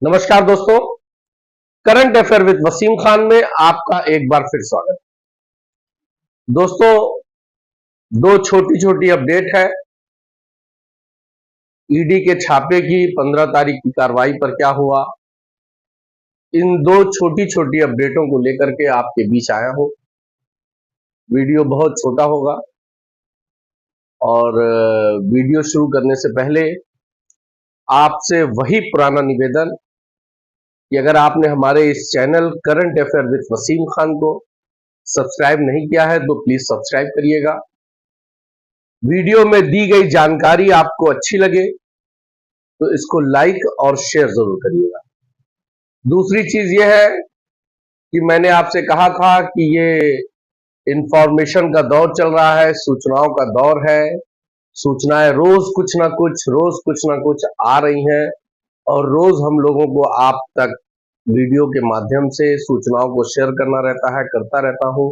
नमस्कार दोस्तों, current affair with Wasim Khan में आपका एक बार फिर स्वागत है। दोस्तों, दो छोटी छोटी अपडेट है। ईडी के छापे की 15 तारीख की कार्रवाई पर क्या हुआ, इन दो छोटी छोटी अपडेटों को लेकर के आपके बीच आया हूं। वीडियो बहुत छोटा होगा और वीडियो शुरू करने से पहले आपसे वही पुराना निवेदन कि अगर आपने हमारे इस channel current affair with Wasim Khan को सब्सक्राइब नहीं किया है तो प्लीज सब्सक्राइब करिएगा। वीडियो में दी गई जानकारी आपको अच्छी लगे तो इसको लाइक और शेयर जरूर करिएगा। दूसरी चीज यह है कि मैंने आपसे कहा था कि ये इंफॉर्मेशन का दौर चल रहा है, सूचनाओं का दौर है। सूचनाएं रोज कुछ ना कुछ आ रही हैं और रोज हम लोगों को आप तक वीडियो के माध्यम से सूचनाओं को शेयर करना रहता है, करता रहता हूं।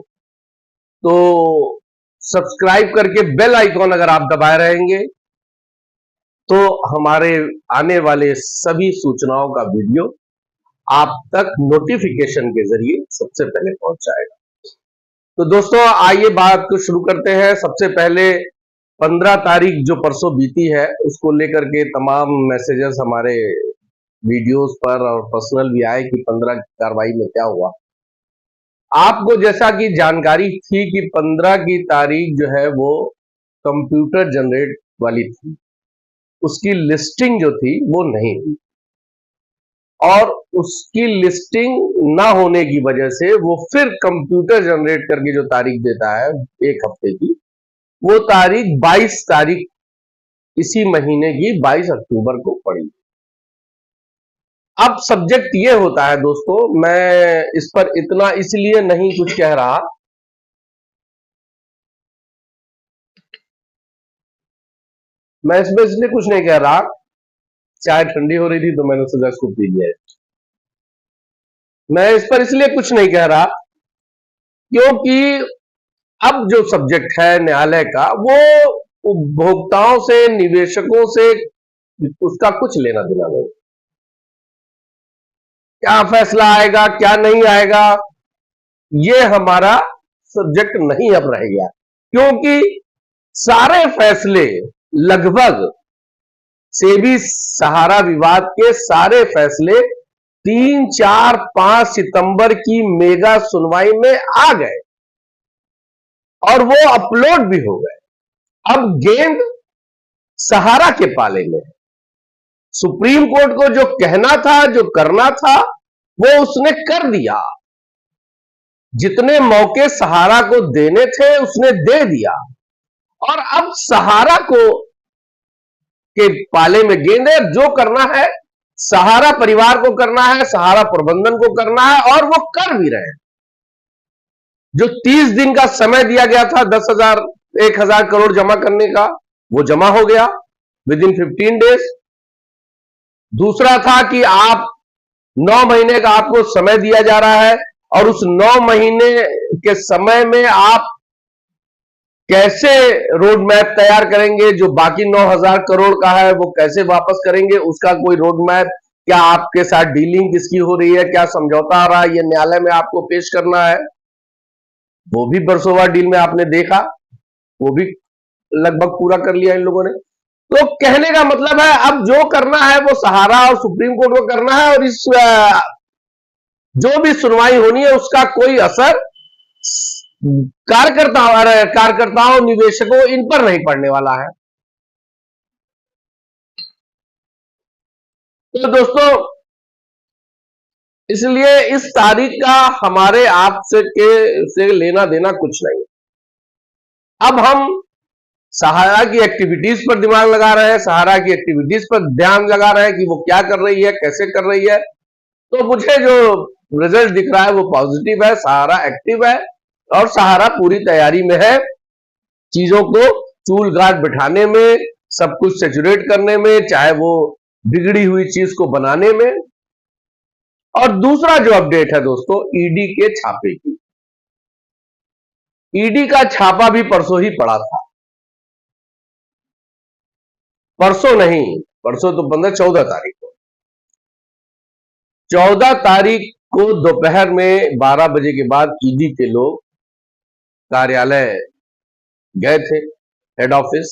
तो सब्सक्राइब करके बेल आइकॉन अगर आप दबाए रहेंगे तो हमारे आने वाले सभी सूचनाओं का वीडियो आप तक नोटिफिकेशन के जरिए सबसे पहले पहुंच जाएगा। तो दोस्तों, आइए बात को शुरू करते हैं। सबसे पहले 15 तारीख जो परसों बीती है उसको लेकर के तमाम मैसेजेस हमारे वीडियोस पर और पर्सनल भी आए कि 15 की कार्रवाई में क्या हुआ। आपको जैसा कि जानकारी थी कि 15 की तारीख जो है वो कंप्यूटर जनरेट वाली थी, उसकी लिस्टिंग जो थी वो नहीं हुई और उसकी लिस्टिंग ना होने की वजह से वो फिर कंप्यूटर जनरेट करके जो तारीख देता है एक हफ्ते की, वो तारीख 22 तारीख इसी महीने की 22 अक्टूबर को पड़ी। अब सब्जेक्ट ये होता है दोस्तों, मैं इस पर इतना इसलिए नहीं कुछ कह रहा, मैं इसमें इसलिए कुछ नहीं कह रहा, चाय ठंडी हो रही थी तो मैंने सोचा इसको पी लिया। मैं इस पर इसलिए कुछ नहीं कह रहा क्योंकि अब जो सब्जेक्ट है न्यायालय का वो उपभोक्ताओं से, निवेशकों से उसका कुछ लेना देना नहीं। क्या फैसला आएगा क्या नहीं आएगा ये हमारा सब्जेक्ट नहीं अब रह गया, क्योंकि सारे फैसले लगभग सेबी सहारा विवाद के सारे फैसले 3, 4, 5 सितंबर की मेगा सुनवाई में आ गए और वो अपलोड भी हो गए। अब गेंद सहारा के पाले में है। सुप्रीम कोर्ट को जो कहना था, जो करना था, वो उसने कर दिया। जितने मौके सहारा को देने थे उसने दे दिया और अब सहारा को के पाले में गेंद है। जो करना है सहारा परिवार को करना है, सहारा प्रबंधन को करना है और वो कर भी रहे हैं। जो 30 दिन का समय दिया गया था 10,000 1,000 करोड़ जमा करने का, वो जमा हो गया विद इन 15 डेज। दूसरा था कि आप 9 महीने का आपको समय दिया जा रहा है और उस 9 महीने के समय में आप कैसे रोड मैप तैयार करेंगे, जो बाकी 9,000 करोड़ का है वो कैसे वापस करेंगे, उसका कोई रोड मैप, क्या आपके साथ डीलिंग किसकी हो रही है, क्या समझौता आ रहा है, ये न्यायालय में आपको पेश करना है। वो भी बरसोवा डील में आपने देखा, वो भी लगभग पूरा कर लिया इन लोगों ने। तो कहने का मतलब है अब जो करना है वो सहारा और सुप्रीम कोर्ट को करना है और इस जो भी सुनवाई होनी है उसका कोई असर कार्यकर्ताओं, निवेशकों इन पर नहीं पड़ने वाला है। तो दोस्तों, इसलिए इस तारीख का हमारे आपसे से लेना देना कुछ नहीं। अब हम सहारा की एक्टिविटीज पर दिमाग लगा रहे हैं, सहारा की एक्टिविटीज पर ध्यान लगा रहे हैं कि वो क्या कर रही है, कैसे कर रही है। तो मुझे जो रिजल्ट दिख रहा है वो पॉजिटिव है, सहारा एक्टिव है और सहारा पूरी तैयारी में है चीजों को चूल गांठ बिठाने में, सब कुछ सेचुरेट करने में, चाहे वो बिगड़ी हुई चीज को बनाने में। और दूसरा जो अपडेट है दोस्तों, ईडी के छापे की। ईडी का छापा भी परसों ही पड़ा था, परसों नहीं, परसों तो 14 तारीख को। 14 तारीख को दोपहर में 12 बजे के बाद ईडी के लोग कार्यालय गए थे, हेड ऑफिस,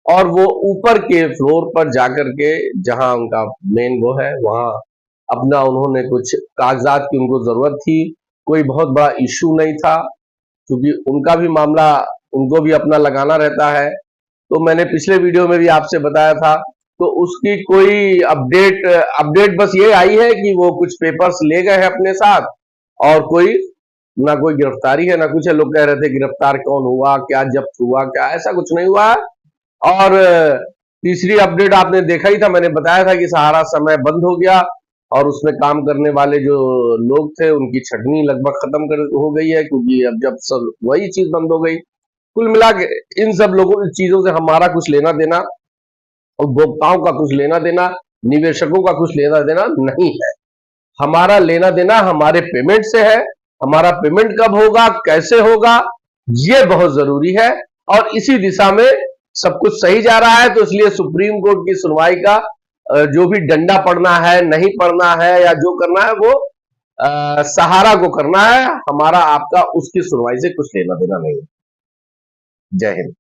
और वो ऊपर के फ्लोर पर जाकर के जहां उनका मेन वो है वहां अपना उन्होंने कुछ कागजात की उनको जरूरत थी। कोई बहुत बड़ा इश्यू नहीं था, क्योंकि उनका भी मामला उनको भी अपना लगाना रहता है। तो मैंने पिछले वीडियो में भी आपसे बताया था, तो उसकी कोई अपडेट बस ये आई है कि वो कुछ पेपर्स ले गए हैं अपने साथ, और ना कोई गिरफ्तारी है ना कुछ है। लोग कह रहे थे गिरफ्तार कौन हुआ, क्या जब्त हुआ, क्या, ऐसा कुछ नहीं हुआ है। और तीसरी अपडेट आपने देखा ही था, मैंने बताया था कि सहारा समय बंद हो गया और उसमें काम करने वाले जो लोग थे उनकी छटनी लगभग खत्म हो गई है, क्योंकि अब जब सब वही चीज बंद हो गई। कुल मिला के इन सब लोगों चीजों से हमारा कुछ लेना देना, उपभोक्ताओं का कुछ लेना देना, निवेशकों का कुछ लेना देना नहीं है। हमारा लेना देना हमारे पेमेंट से है। हमारा पेमेंट कब होगा, कैसे होगा, ये बहुत जरूरी है, और इसी दिशा में सब कुछ सही जा रहा है। तो इसलिए सुप्रीम कोर्ट की सुनवाई का जो भी डंडा पड़ना है, नहीं पड़ना है, या जो करना है वो सहारा को करना है। हमारा आपका उसकी सुनवाई से कुछ लेना देना नहीं है। जय हिंद।